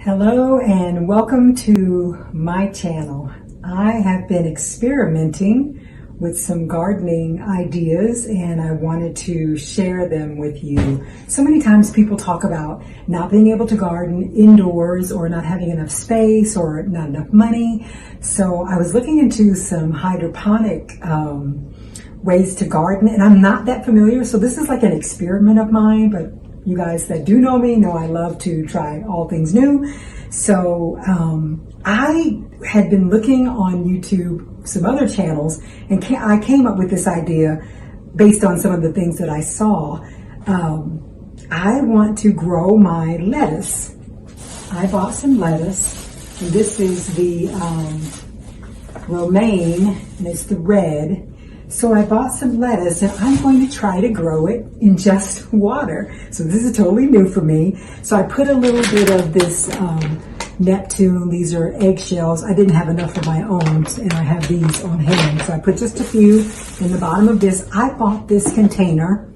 Hello and welcome to my channel. I have been experimenting with some gardening ideas and I wanted to share them with you. So many times people talk about not being able to garden indoors or not having enough space or not enough money. So I was looking into some hydroponic ways to garden, and I'm not that familiar. So this is like an experiment of mine, but you guys that do know me know I love to try all things new. So I had been looking on YouTube, some other channels, and I came up with this idea based on some of the things that I saw. I want to grow my lettuce. I bought some lettuce, and this is the romaine, and it's the red. So I bought some lettuce and I'm going to try to grow it in just water. So this is totally new for me. So I put a little bit of this Neptune. These are eggshells. I didn't have enough of my own and I have these on hand. So I put just a few in the bottom of this. I bought this container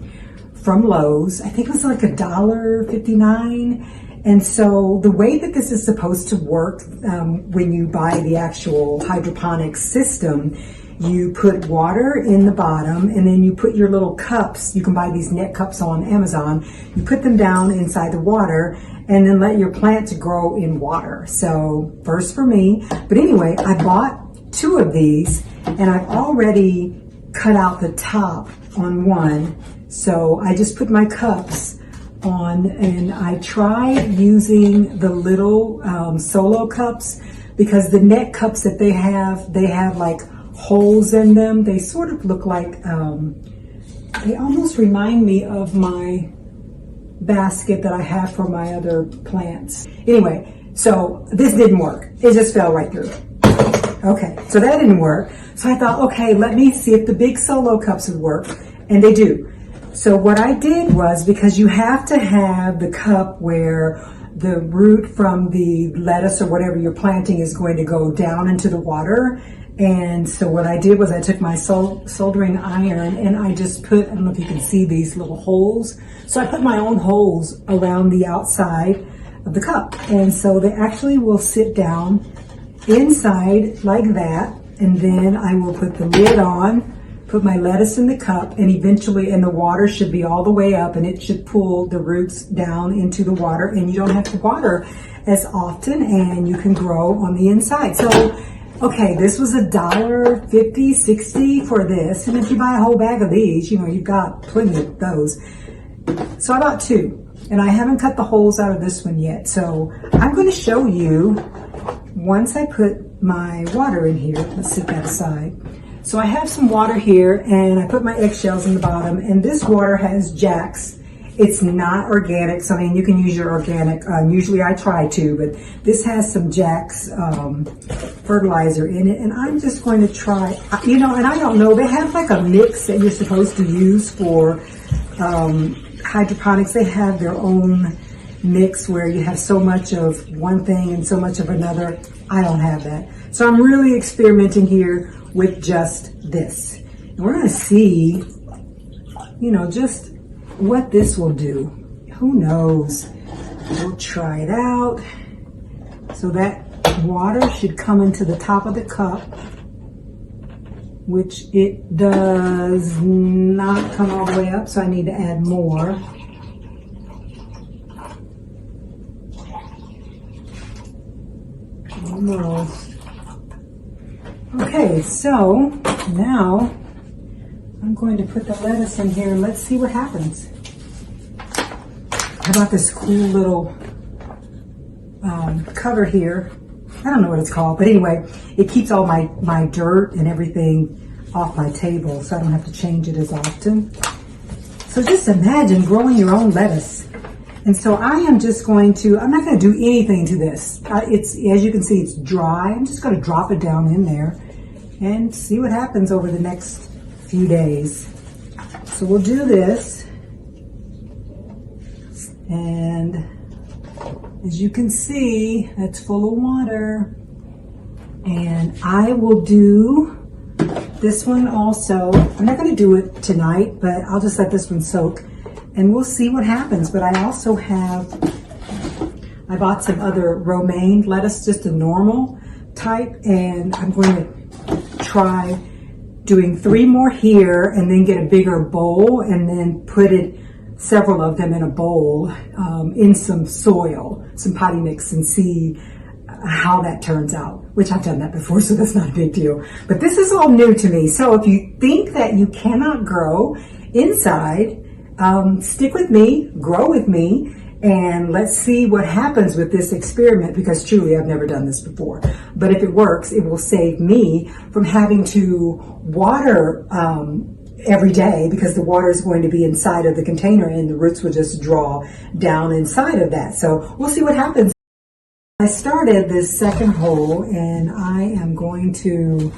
from Lowe's. I think it was like $1.59. And so the way that this is supposed to work when you buy the actual hydroponic system, you put water in the bottom and then you put your little cups. You can buy these net cups on Amazon. You put them down inside the water and then let your plants grow in water. So first for me, but anyway, I bought 2 of these and I've already cut out the top on one. So I just put my cups on and I tried using the little solo cups because the net cups that they have like holes in them. They sort of look like, they almost remind me of my basket that I have for my other plants. Anyway, so this didn't work. It just fell right through. Okay, so that didn't work. So I thought, okay, let me see if the big solo cups would work. And they do. So what I did was, because you have to have the cup where the root from the lettuce or whatever you're planting is going to go down into the water. And so what I did was I took my soldering iron and I just put, I don't know if you can see these little holes. So I put my own holes around the outside of the cup. And so they actually will sit down inside like that. And then I will put the lid on, put my lettuce in the cup, and eventually, and the water should be all the way up and it should pull the roots down into the water and you don't have to water as often and you can grow on the inside. So okay, this was $1.50, $60 for this. And if you buy a whole bag of these, you know, you've got plenty of those. So I bought 2 and I haven't cut the holes out of this one yet. So I'm going to show you once I put my water in here. Let's set that aside. So I have some water here and I put my eggshells in the bottom and this water has Jacks. It's not organic, so I mean, you can use your organic. Usually I try to, but this has some Jacks fertilizer in it, and I'm just going to try, you know, and I don't know, they have like a mix that you're supposed to use for hydroponics. They have their own mix where you have so much of one thing and so much of another. I don't have that. So I'm really experimenting here with just this. And we're going to see, you know, just what this will do. Who knows? We'll try it out. So that water should come into the top of the cup, which it does not come all the way up, so I need to add more. Almost. Okay, so now I'm going to put the lettuce in here and let's see what happens. How about this cool little cover here? I don't know what it's called, but anyway, it keeps all my dirt and everything off my table so I don't have to change it as often. So just imagine growing your own lettuce. And so I am just going to, I'm not going to do anything to this. It's, as you can see, it's dry. I'm just going to drop it down in there and see what happens over the next few days. So we'll do this, and as you can see, that's full of water, and I will do this one also. I'm not going to do it tonight, but I'll just let this one soak and we'll see what happens. But I also have I bought some other romaine lettuce, just a normal type, and I'm going to try doing 3 more here and then get a bigger bowl and then put several of them in a bowl in some soil, some potty mix, and see how that turns out, which I've done that before, so that's not a big deal. But this is all new to me. So if you think that you cannot grow inside, stick with me, grow with me, and let's see what happens with this experiment, because truly I've never done this before. But if it works, it will save me from having to water every day, because the water is going to be inside of the container and the roots will just draw down inside of that. So we'll see what happens. I started this second hole and I am going to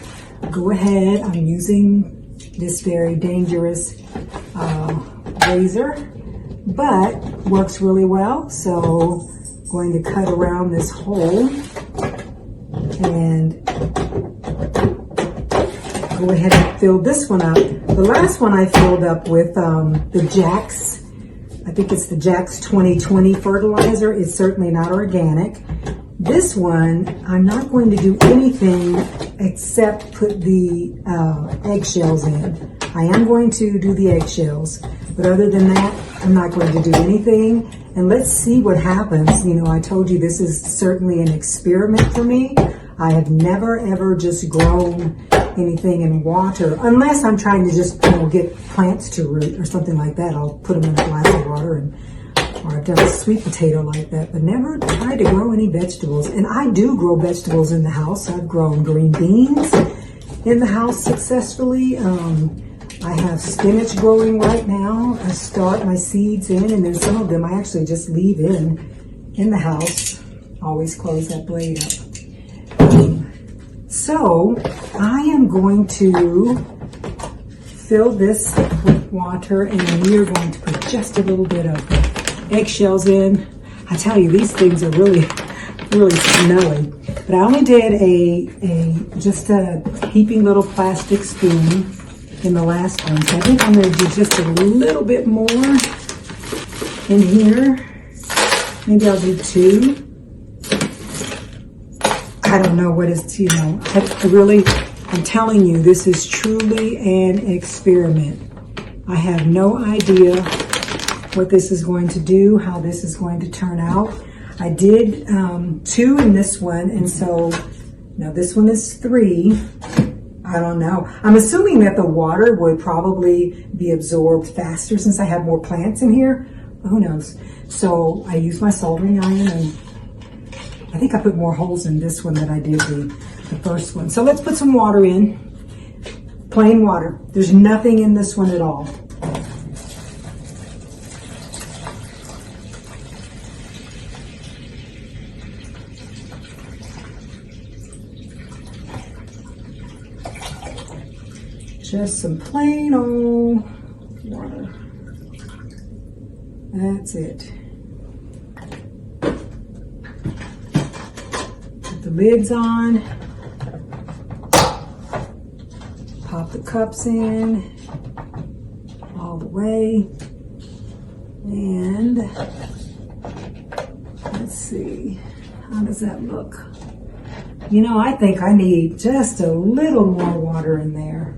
go ahead. I'm using this very dangerous razor, but works really well. So I'm going to cut around this hole and go ahead and fill this one up. The last one I filled up with the Jax, I think it's the Jax 2020 fertilizer. It's certainly not organic. This one, I'm not going to do anything except put the eggshells in. I am going to do the eggshells, but other than that, I'm not going to do anything. And let's see what happens. You know, I told you this is certainly an experiment for me. I have never ever just grown anything in water, unless I'm trying to just, get plants to root or something like that. I'll put them in a glass of water, or I've done a sweet potato like that, but never tried to grow any vegetables. And I do grow vegetables in the house. I've grown green beans in the house successfully. I have spinach growing right now. I start my seeds in, and then some of them I actually just leave in the house. Always close that blade up. So I am going to fill this with water, and we are going to put just a little bit of eggshells in. I tell you, these things are really, really smelly. But I only did just a heaping little plastic spoon in the last one. So I think I'm going to do just a little bit more in here. Maybe I'll do 2. I don't know what is, I'm telling you, this is truly an experiment. I have no idea what this is going to do, how this is going to turn out. I did 2 in this one, and so now this one is 3. I don't know. I'm assuming that the water would probably be absorbed faster since I have more plants in here. Who knows? So I use my soldering iron, and I think I put more holes in this one than I did the first one. So let's put some water in. Plain water. There's nothing in this one at all. Just some plain old water. That's it. Put the lids on. Pop the cups in all the way. And let's see, how does that look? I think I need just a little more water in there.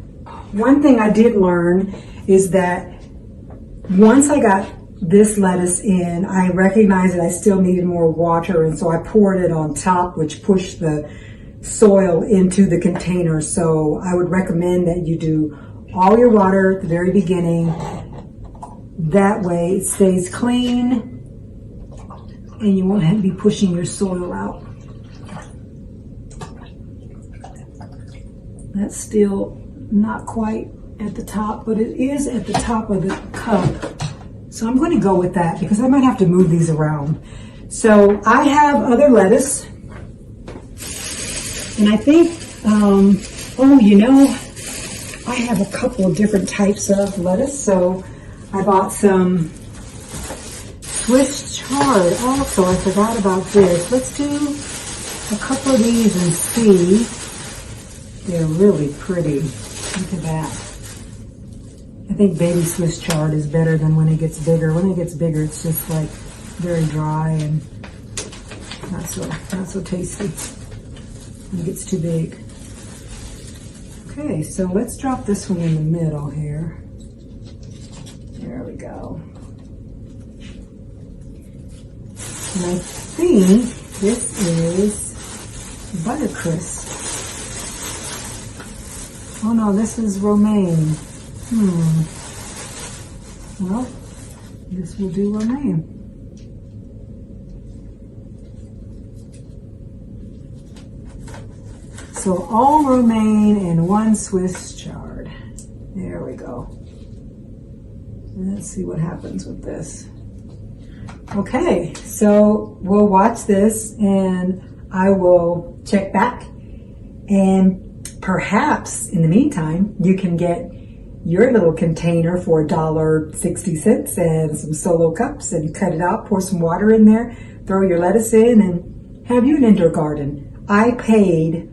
One thing I did learn is that once I got this lettuce in, I recognized that I still needed more water, and so I poured it on top, which pushed the soil into the container. So I would recommend that you do all your water at the very beginning. That way it stays clean and you won't have to be pushing your soil out. That's still not quite at the top, but it is at the top of the cup. So I'm going to go with that because I might have to move these around. So I have other lettuce. And I think, I have a couple of different types of lettuce. So I bought some Swiss chard also. I forgot about this. Let's do a couple of these and see. They're really pretty. Look at that. I think baby Swiss chard is better than when it gets bigger. When it gets bigger, it's just like very dry and not so tasty. It gets too big. Okay, so let's drop this one in the middle here. There we go. And I think this is Buttercrisp. Oh no, this is romaine. Well, this will do romaine. So all romaine and 1 Swiss chard. There we go. Let's see what happens with this. Okay, so we'll watch this and I will check back, and perhaps in the meantime you can get your little container for $1.60 and some solo cups, and cut it out, pour some water in there, throw your lettuce in, and have you an indoor garden. I paid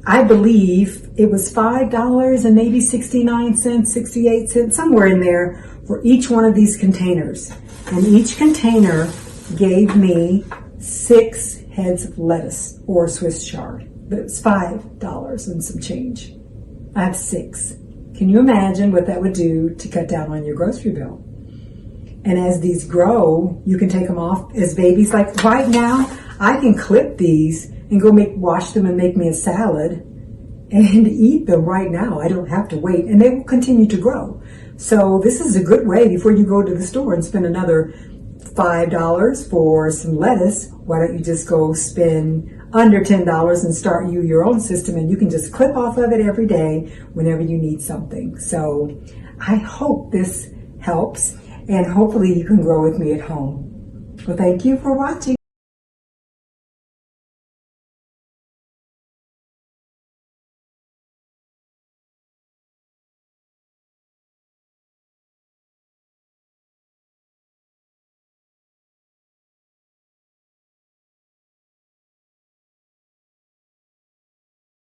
I believe it was $5 and maybe 69 cents, 68 cents, somewhere in there for each one of these containers. And each container gave me 6 heads of lettuce or Swiss chard, but it was $5 and some change. I have 6. Can you imagine what that would do to cut down on your grocery bill? And as these grow, you can take them off as babies. Like right now, I can clip these and go wash them and make me a salad and eat them right now. I don't have to wait, and they will continue to grow. So this is a good way before you go to the store and spend another $5 for some lettuce. Why don't you just go spend under $10 and start your own system, and you can just clip off of it every day whenever you need something. So I hope this helps, and hopefully you can grow with me at home. Well, thank you for watching.